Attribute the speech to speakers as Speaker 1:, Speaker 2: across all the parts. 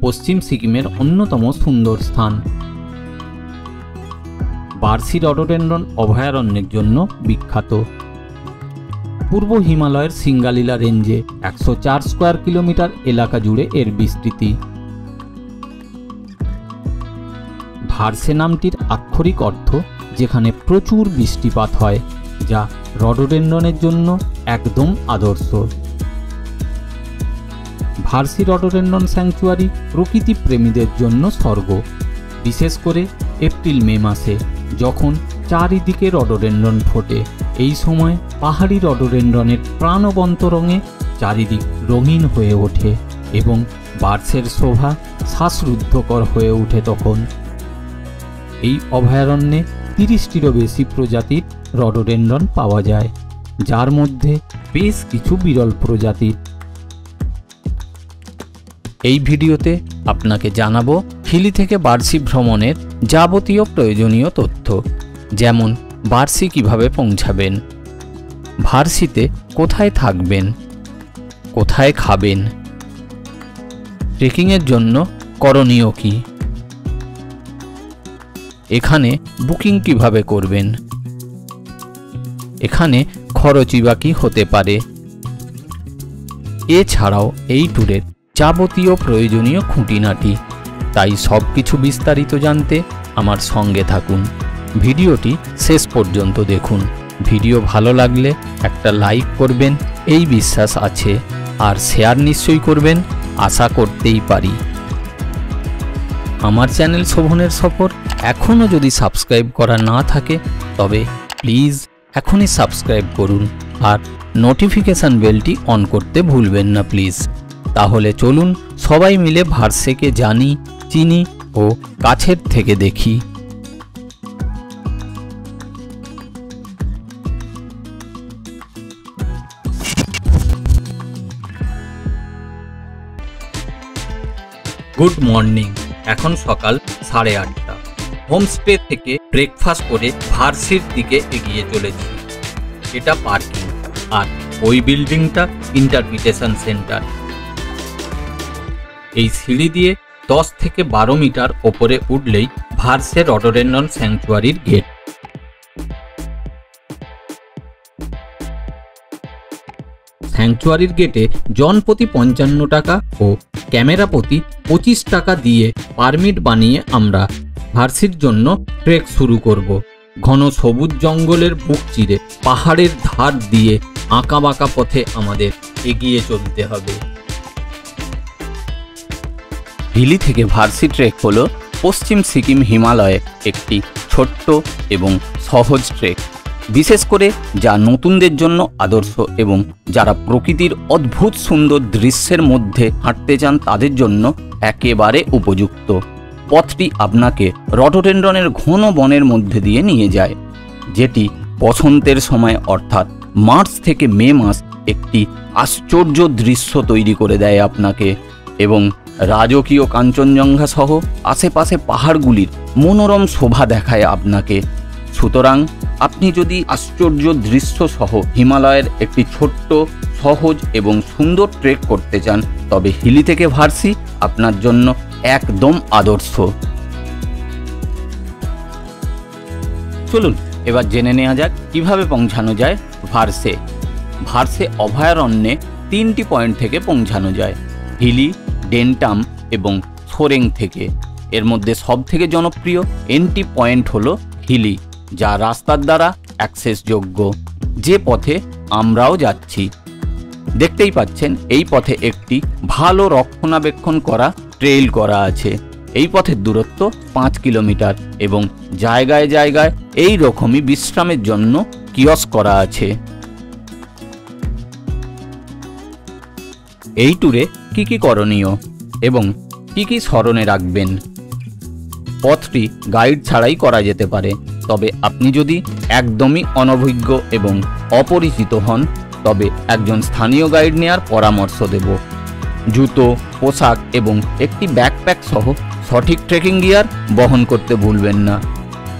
Speaker 1: পশ্চিম সিকিমের অন্যতম সুন্দর স্থান। বার্সি রডোডেন্ড্রন অভয়ারণ্যের জন্য বিখ্যাত। পূর্ব হিমালয়ের সিঙ্গালিলা রেঞ্জে 104 স্কয়ার কিলোমিটার এলাকা জুড়ে এর বিস্তৃতি। ভার্সে নামটির আক্ষরিক অর্থ যেখানে প্রচুর বৃষ্টিপাত হয়, যা রডোডেন্ড্রনের জন্য একদম আদর্শ। ভার্সি রডোডেন্ড্রন স্যাংচুয়ারি প্রকৃতি প্রেমীদের জন্য স্বর্গ, বিশেষ করে এপ্রিল মে মাসে যখন চারিদিকে রডোডেন্ড্রন ফোটে। এই সময় পাহাড়ি রডোডেন্ড্রনের প্রাণবন্ত রঙে চারিদিক রঙিন হয়ে ওঠে এবং বার্সের শোভা শ্বাসরুদ্ধকর হয়ে ওঠে তখন। এই অভয়ারণ্যে 30টিরও বেশি প্রজাতির রডোডেন্ড্রন পাওয়া যায়, যার মধ্যে বেশ কিছু বিরল প্রজাতির। এই ভিডিওতে আপনাকে জানাবো হিলি থেকে বার্সি ভ্রমণের যাবতীয় প্রয়োজনীয় তথ্য, যেমন বার্সি কিভাবে পৌঁছাবেন, ভার্সিতে কোথায় থাকবেন, কোথায় খাবেন, ট্রেকিংয়ের জন্য করণীয় কী, এখানে বুকিং কিভাবে করবেন, এখানে খরচই বা কী হতে পারে। এছাড়াও এই ট্যুরের যাবতীয় প্রয়োজনীয় খুঁটিনাটি। তাই সব কিছু বিস্তারিত জানতে আমার সঙ্গে থাকুন, ভিডিওটি শেষ পর্যন্ত দেখুন। ভিডিও ভালো লাগলে একটা লাইক করবেন এই বিশ্বাস আছে, আর শেয়ার নিশ্চয়ই করবেন, আশা করতেই পারি। আমার চ্যানেল শোভনের সফর এখনও যদি সাবস্ক্রাইব করা না থাকে তবে প্লিজ এখনই সাবস্ক্রাইব করুন, আর নোটিফিকেশান বেলটি অন করতে ভুলবেন না প্লিজ। তাহলে চলুন সবাই মিলে ভার্সেকে জানি, চিনি ও কাছের থেকে দেখি। Good morning. এখন সকাল 8:30। হোমস্টে থেকে ব্রেকফাস্ট করে ভার্সির দিকে এগিয়ে চলেছি। এটা পার্কিং, আর ওই বিল্ডিংটা ইন্টারপ্রিটেশন সেন্টার। এই সিঁড়ি দিয়ে 10 থেকে 12 মিটার ওপরে উঠলেই ভার্সে রডোডেন্ড্রন স্যাংচুয়ারির গেট। স্যাংচুয়ারির গেটে জনপ্রতি 55 টাকা ও ক্যামেরা প্রতি 25 টাকা দিয়ে পারমিট বানিয়ে আমরা ভার্সির জন্য ট্রেক শুরু করব। ঘন সবুজ জঙ্গলের বুক চিরে পাহাড়ের ধার দিয়ে আঁকাবাঁকা পথে আমাদের এগিয়ে চলতে হবে। হিলি থেকে ভার্সি ট্রেক হলো পশ্চিম সিকিম হিমালয়ে একটি ছোট্ট এবং সহজ ট্রেক, বিশেষ করে যা নতুনদের জন্য আদর্শ এবং যারা প্রকৃতির অদ্ভুত সুন্দর দৃশ্যের মধ্যে হাঁটতে চান তাদের জন্য একেবারে উপযুক্ত। পথটি আপনাকে রডোডেন্ড্রনের ঘন বনের মধ্যে দিয়ে নিয়ে যায়, যেটি বসন্তের সময় অর্থাৎ মার্চ থেকে মে মাস একটি আশ্চর্য দৃশ্য তৈরি করে দেয় আপনাকে, এবং রাজকীয় কাঞ্চনজঙ্ঘা সহ আশেপাশে পাহাড়গুলির মনোরম শোভা দেখায় আপনাকে। সুতরাং আপনি যদি আশ্চর্য দৃশ্য সহ হিমালয়ের একটি ছোট্ট, সহজ এবং সুন্দর ট্রেক করতে চান তবে হিলি থেকে ভার্সি আপনার জন্য একদম আদর্শ। চলুন এবার জেনে নেওয়া যাক কিভাবে পৌঁছানো যায় ভার্সে। ভার্সে অভয়ারণ্যে 3টি পয়েন্ট থেকে পৌঁছানো যায়, হিলি, ডেন্টাম এবং সোরেং থেকে। এর মধ্যে সবথেকে জনপ্রিয় এন্ট্রি পয়েন্ট হলো হিলি, যা রাস্তার দ্বারা অ্যাক্সেসযোগ্য, যে পথে আমরাও যাচ্ছি। দেখতেই পাচ্ছেন এই পথে একটি ভালো রক্ষণাবেক্ষণ করা ট্রেইল করা আছে। এই পথের দূরত্ব 5 কিলোমিটার এবং জায়গায় জায়গায় এই রকমই বিশ্রামের জন্য কিয়স্ক করা আছে। এই ট্যুরে কি কি করণীয় এবং কি কি স্মরণে রাখবেন। পথটি গাইড ছাড়াই করা যেতে পারে, তবে আপনি যদি একদমই অনভিজ্ঞ এবং অপরিচিত হন তবে একজন স্থানীয় গাইড নেওয়ার পরামর্শ দেব। জুতো, পোশাক এবং একটি ব্যাকপ্যাক সহ সঠিক ট্রেকিং গিয়ার বহন করতে ভুলবেন না।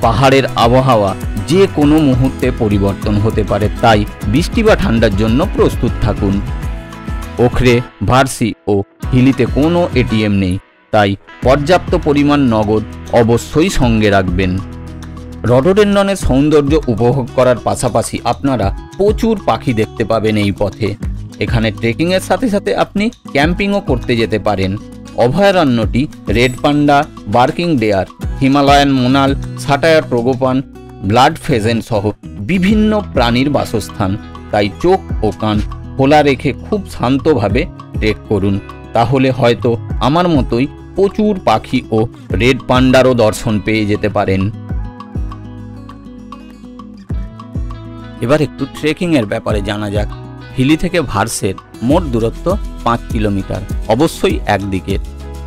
Speaker 1: পাহাড়ের আবহাওয়া যে কোনো মুহূর্তে পরিবর্তন হতে পারে, তাই বৃষ্টি বা ঠান্ডার জন্য প্রস্তুত থাকুন। ওখরে, ভার্সি ও হিলিতে কোনো এটিএম নেই, তাই পর্যাপ্ত পরিমাণ নগদ অবশ্যই সঙ্গে রাখবেন। রডোডেনড্রনের সৌন্দর্য উপভোগ করার পাশাপাশি আপনারা প্রচুর পাখি দেখতে পাবেন এই পথে। এখানে ট্রেকিংয়ের সাথে সাথে আপনি ক্যাম্পিংও করতে যেতে পারেন। অভয়ারণ্যটি red panda, barking deer, Himalayan monal, satyr tragopan, blood pheasant সহ বিভিন্ন প্রাণীর বাসস্থান, তাই চোখ ও কান খোলা রেখে খুব শান্তভাবে ট্রেক করুন। তাহলে হয়তো আমার মতোই প্রচুর পাখি ও রেড পান্ডারও দর্শন পেয়ে যেতে পারেন। এবার একটু ট্রেকিংয়ের ব্যাপারে জানা যাক। হিলি থেকে ভার্সের মোট দূরত্ব 5 কিলোমিটার, অবশ্যই একদিকের।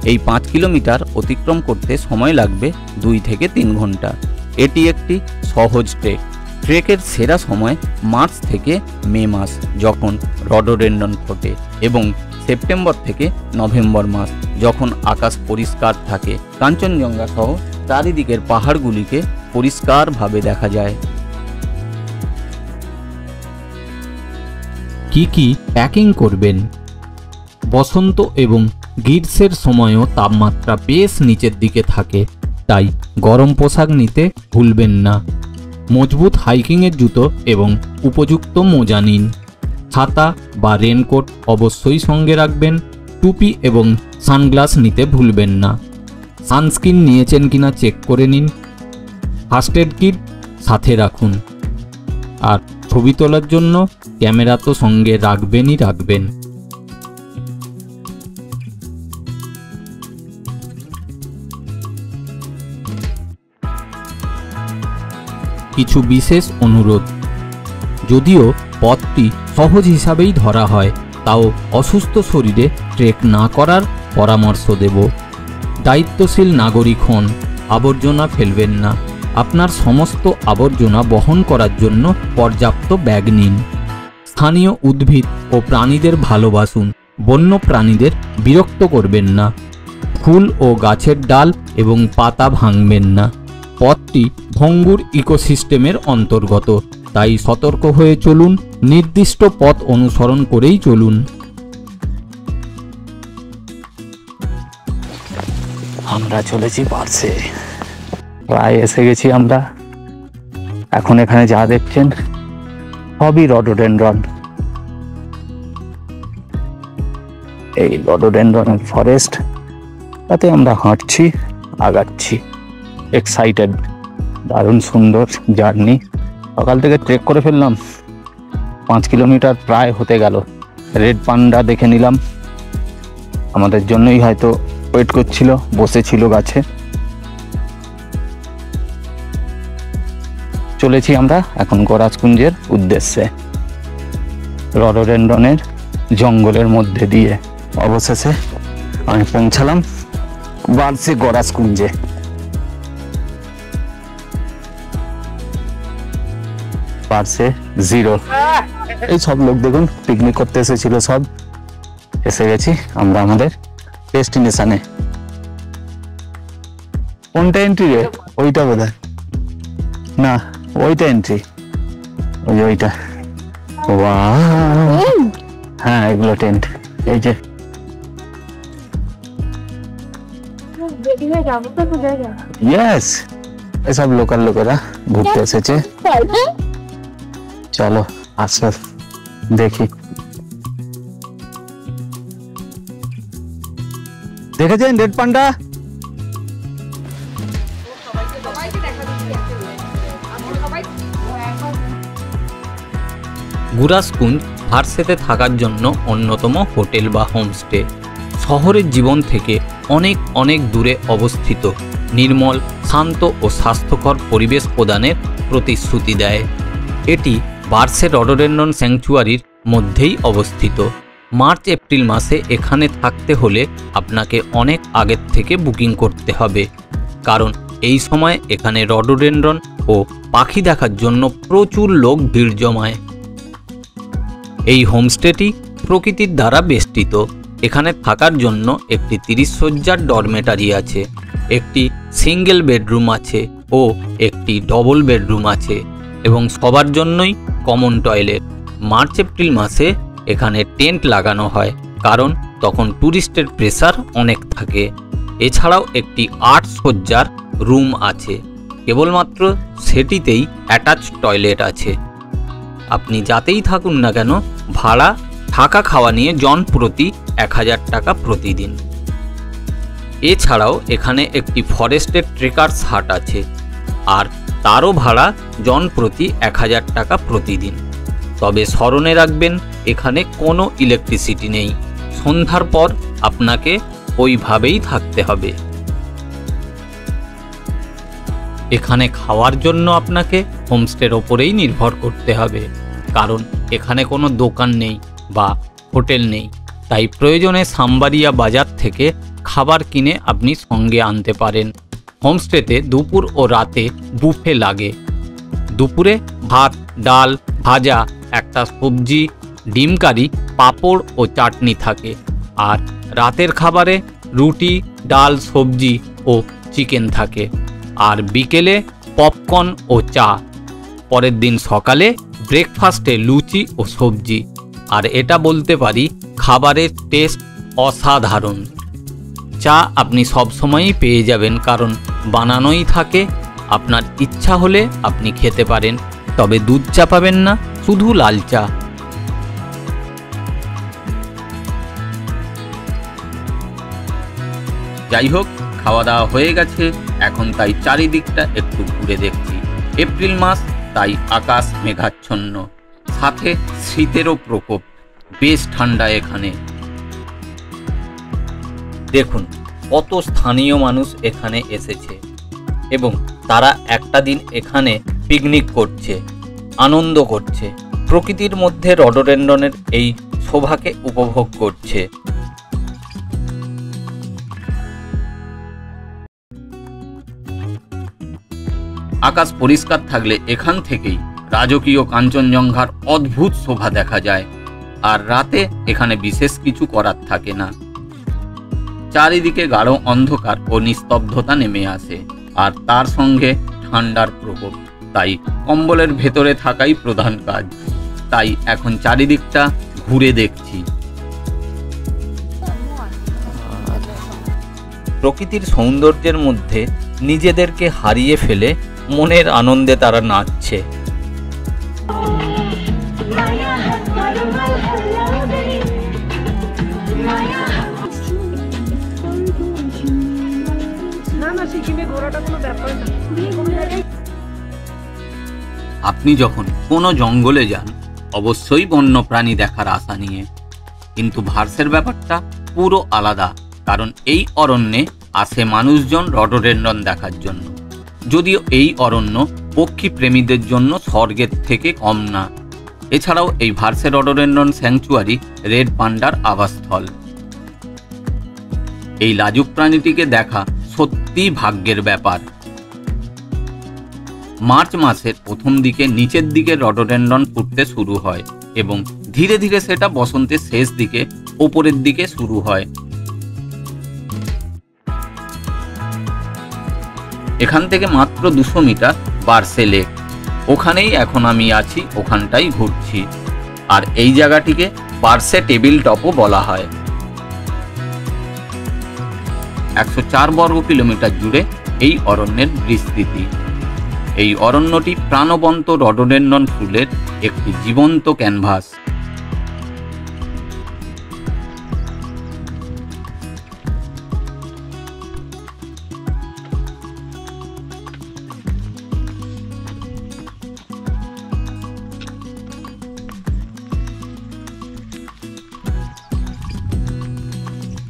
Speaker 1: এই 5 কিলোমিটার অতিক্রম করতে সময় লাগবে 2 থেকে 3 ঘন্টা। এটি একটি সহজ ট্রেক। ট্রেকের সেরা সময় মার্চ থেকে মে মাস, যখন রডোডেনড্রন ফোটে, এবং সেপ্টেম্বর থেকে নভেম্বর মাস, যখন আকাশ পরিষ্কার থাকে। কাঞ্চনজঙ্ঘা সহ চারিদিকের পাহাড়গুলিকে পরিষ্কারভাবে দেখা যায়। কি কি প্যাকিং করবেন? বসন্ত এবং গ্রীষ্মের সময়ও তাপমাত্রা বেশ নিচের দিকে থাকে, তাই গরম পোশাক নিতে ভুলবেন না। মজবুত হাইকিংয়ের জুতো এবং উপযুক্ত মোজা নিন। ছাতা বা রেনকোট অবশ্যই সঙ্গে রাখবেন। টুপি এবং সানগ্লাস নিতে ভুলবেন না। সানস্ক্রিন নিয়েছেন কিনা চেক করে নিন। ফার্স্ট এড কিট সাথে রাখুন। আর ছবি তোলার জন্য ক্যামেরা তো সঙ্গে রাখবেনই রাখবেন। কিছু বিশেষ অনুরোধ। যদিও পথটি সহজ হিসাবেই ধরা হয়, তাও অসুস্থ শরীরে ট্রেক না করার পরামর্শ দেব। দায়িত্বশীল নাগরিক হন, আবর্জনা ফেলবেন না। আপনার সমস্ত আবর্জনা বহন করার জন্য পর্যাপ্ত ব্যাগ নিন। স্থানীয় উদ্ভিদ ও প্রাণীদের ভালোবাসুন, বন্য প্রাণীদের বিরক্ত করবেন না। ফুল ও গাছের ডাল এবং পাতা ভাঙবেন না। পথটি ভঙ্গুর ইকোসিস্টেমের অন্তর্গত, তাই সতর্ক হয়ে চলুন। নির্দিষ্ট পথ অনুসরণ করেই চলুন। আমরা চলেছি ভার্সে, প্রায় এসে গেছি আমরা। এখন এখানে যা দেখছেন সবই রডোডেনড্রন। এই রডোডেনড্রনের ফরেস্ট, তাতে আমরা হাঁটছি, আগাচ্ছি। এক্সাইটেড, দারুণ সুন্দর জার্নি। সকাল থেকে ট্রেক করে ফেললাম, 5 কিলোমিটার প্রায় হতে গেল। রেড পান্ডা দেখে নিলাম, আমাদের জন্যই হয়তো ওয়েট করছিল, বসেছিল গাছে। চলেছি আমরা এখন গরাজকুঞ্জের উদ্দেশ্যে। রডোডেনড্রনের জঙ্গলের মধ্যে দিয়ে অবশেষে আমি পৌঁছালাম ভার্সে গরাজকুঞ্জে। ভার্সে 0। এই সব লোক দেখুন পিকনিক করতে এসেছিল, সব এসে গেছি আমরা আমাদের ডেস্টিনেশনে। কোনটা এন্ট্রি রে? ওইটা বোধহয় না, ওইটা এন্ট্রি, ওইটা। হ্যাঁ, এগুলো টেন্ট। এই যে ইয়েস, এসব লোকাল লোকেরা ঘুরতে এসেছে। চলো আস্তে দেখি। দেখেছেন রেড পান্ডা? গুরাজকুঞ্জ ভার্সেতে থাকার জন্য অন্যতম হোটেল বা হোমস্টে। শহরের জীবন থেকে অনেক অনেক দূরে অবস্থিত, নির্মল, শান্ত ও স্বাস্থ্যকর পরিবেশ প্রদানের প্রতিশ্রুতি দেয়। এটি ভার্সে রডোডেনড্রন স্যাংচুয়ারির মধ্যেই অবস্থিত। মার্চ এপ্রিল মাসে এখানে থাকতে হলে আপনাকে অনেক আগের থেকে বুকিং করতে হবে, কারণ এই সময় এখানে রডোডেনড্রন ও পাখি দেখার জন্য প্রচুর লোক ভিড় জমায়। এই হোমস্টেটি প্রকৃতির দ্বারা বেষ্টিত। এখানে থাকার জন্য একটি 30 শয্যার ডরমেটারি আছে। একটি সিঙ্গেল বেডরুম আছে ও একটি ডবল বেডরুম আছে এবং সবার জন্যই কমন টয়লেট। মার্চ এপ্রিল মাসে এখানে টেন্ট লাগানো হয়, কারণ তখন ট্যুরিস্টের প্রেসার অনেক থাকে। এছাড়াও একটি 8 শয্যার রুম আছে, কেবলমাত্র সেটিতেই অ্যাটাচ টয়লেট আছে। আপনি যাতেই থাকুন না কেন, ভাড়া থাকা খাওয়া নিয়ে জন প্রতি 1000 টাকা প্রতিদিন। এছাড়াও এখানে একটি ফরেস্টের ট্রেকার্স হাট আছে, আর তারও ভাড়া জন প্রতি 1000 টাকা প্রতিদিন। তবে স্মরণে রাখবেন, এখানে কোনো ইলেকট্রিসিটি নেই। সন্ধ্যার পর আপনাকে ওইভাবেই থাকতে হবে। এখানে খাওয়ার জন্য আপনাকে হোমস্টের ওপরেই নির্ভর করতে হবে, কারণ এখানে কোনো দোকান নেই বা হোটেল নেই। তাই প্রয়োজনে সাম্বারিয়া বাজার থেকে খাবার কিনে আপনি সঙ্গে আনতে পারেন। হোমস্টেতে দুপুর ও রাতে বুফে লাগে। দুপুরে ভাত, ডাল, ভাজা, একটা সবজি, ডিম কারি, পাঁপড় ও চাটনি থাকে। আর রাতের খাবারে রুটি, ডাল, সবজি ও চিকেন থাকে। আর বিকেলে পপকর্ন ও চা। পরের দিন সকালে ব্রেকফাস্টে লুচি ও সবজি। আর এটা বলতে পারি, খাবারের টেস্ট অসাধারণ। চা আপনি সবসময়ই পেয়ে যাবেন, কারণ বানানোই থাকে। আপনার ইচ্ছা হলে আপনি খেতে পারেন, তবে দুধ চা পাবেন না, শুধু লাল চা। যাই হোক, খাওয়া দাওয়া হয়ে গেছে, এখন তাই চারিদিকটা একটু ঘুরে দেখছি। এপ্রিল মাস, তাই আকাশ মেঘাচ্ছন্ন, সাথে শীতেরও প্রকোপ। বেশ ঠান্ডা এখানে। দেখুন কত স্থানীয় মানুষ এখানে এসেছে এবং তারা একটা দিন এখানে পিকনিক করছে, আনন্দ করছে, প্রকৃতির মধ্যে রডোডেনড্রনের এই শোভাকে উপভোগ করছে। আকাশ পরিষ্কার থাকলে এখান থেকেই রাজকীয় কাঞ্চনজঙ্ঘার অদ্ভুত শোভা দেখা যায়। আর রাতে এখানে বিশেষ কিছু করার থাকে না। চারিদিকে গাঢ় অন্ধকার ও নিস্তব্ধতা নেমে আসে, আর তার সঙ্গে ঠান্ডার প্রকোপ। তাই কম্বলের ভেতরে থাকাই প্রধান কাজ। তাই এখন চারিদিকটা ঘুরে দেখছি। প্রকৃতির সৌন্দর্যের মধ্যে নিজেদেরকে হারিয়ে ফেলে মনের আনন্দে তারা নাচছে। আপনি যখন কোনো জঙ্গলে যান, অবশ্যই বন্য প্রাণী দেখার আশা নিয়ে, কিন্তু ভার্সের ব্যাপারটা পুরো আলাদা। কারণ এই অরণ্যে আসে মানুষজন রডোডেনড্রন দেখার জন্য। যদিও এই অরণ্য পক্ষী প্রেমীদের জন্য স্বর্গের থেকে কম না। এছাড়াও এই ভার্সে রডোডেনড্রন স্যাংচুয়ারি রেড পান্ডার আবাসস্থল। এই লাজুক প্রাণীটিকে দেখা সত্যিই ভাগ্যের ব্যাপার। মার্চ মাসের প্রথম দিকে নিচের দিকে রডোডেনড্রন ফুটতে শুরু হয় এবং ধীরে ধীরে সেটা বসন্তের শেষ দিকে ওপরের দিকে শুরু হয়। এখান থেকে মাত্র 200 মিটার বার্সে লেক। ওখানেই এখন আমি আছি, ওখানটাই ঘুরছি। আর এই জায়গাটিকে বার্সে টেবিল টপও বলা হয়। 104 বর্গ কিলোমিটার জুড়ে এই অরণ্যের বিস্তৃতি। এই অরণ্যটি প্রাণবন্ত রডোডেনড্রন ফুলের একটি জীবন্ত ক্যানভাস।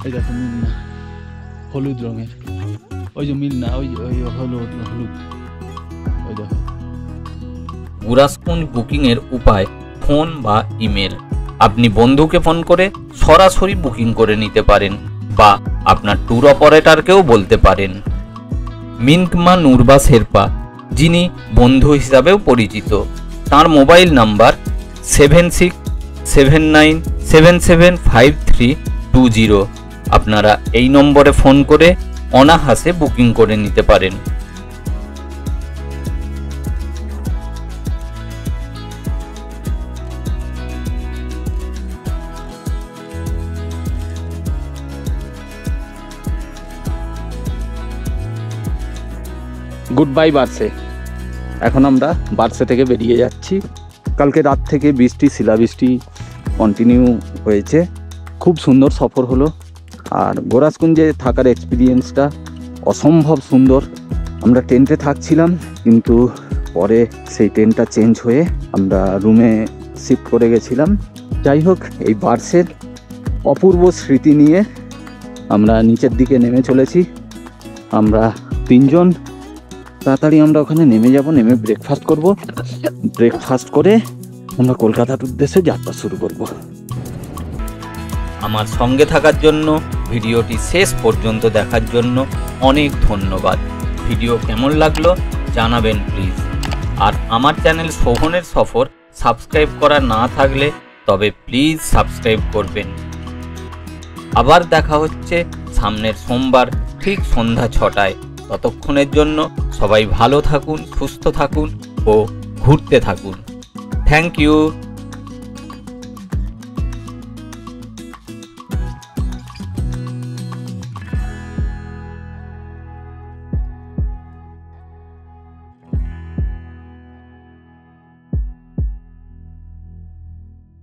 Speaker 2: এই দেখো মিলনা, হলুদ রঙের। ওই যে মিলনা, ওই হলুদ হলুদ, ওই দেখো।
Speaker 1: গুরাসকুঞ্জ বুকিংয়ের উপায় ফোন বা ইমেল। আপনি বন্ধুকে ফোন করে সরাসরি বুকিং করে নিতে পারেন বা আপনার ট্যুর অপারেটরকেও বলতে পারেন। মিনকমা নুরবা শেরপা, যিনি বন্ধু হিসাবেও পরিচিত, তার মোবাইল নাম্বার 7679775320। আপনারা এই নম্বরে ফোন করে অনায়াসে বুকিং করে নিতে পারেন।
Speaker 2: Goodbye Barsey. এখন আমরা বার্সে থেকে বেরিয়ে যাচ্ছি। কালকে রাত থেকে বৃষ্টি, শিলাবৃষ্টি কন্টিনিউ হয়েছে। খুব সুন্দর সফর হলো। আর গোরাসকুঞ্জে থাকার এক্সপিরিয়েন্সটা অসম্ভব সুন্দর। আমরা টেন্টে থাকছিলাম, কিন্তু পরে সেই টেন্টটা চেঞ্জ হয়ে আমরা রুমে শিফট করে গেছিলাম। যাই হোক, এই বার্সের অপূর্ব স্মৃতি নিয়ে আমরা নিচের দিকে নেমে চলেছি। আমরা 3 জন তাড়াতাড়ি আমরা ওখানে নেমে যাব, নেমে ব্রেকফাস্ট করব। ব্রেকফাস্ট করে আমরা কলকাতার উদ্দেশ্যে যাত্রা শুরু করব।
Speaker 1: আমার সঙ্গে থাকার জন্য, ভিডিওটি শেষ পর্যন্ত দেখার জন্য অনেক ধন্যবাদ। ভিডিও কেমন লাগলো জানাবেন প্লিজ। আর আমার চ্যানেল শোভনের সফর সাবস্ক্রাইব করা না থাকলে তবে প্লিজ সাবস্ক্রাইব করবেন। আবার দেখা হচ্ছে সামনের সোমবার ঠিক সন্ধ্যা 6টায়। ততক্ষণের জন্য সবাই ভালো থাকুন, সুস্থ থাকুন ও ঘুরতে থাকুন। Thank you.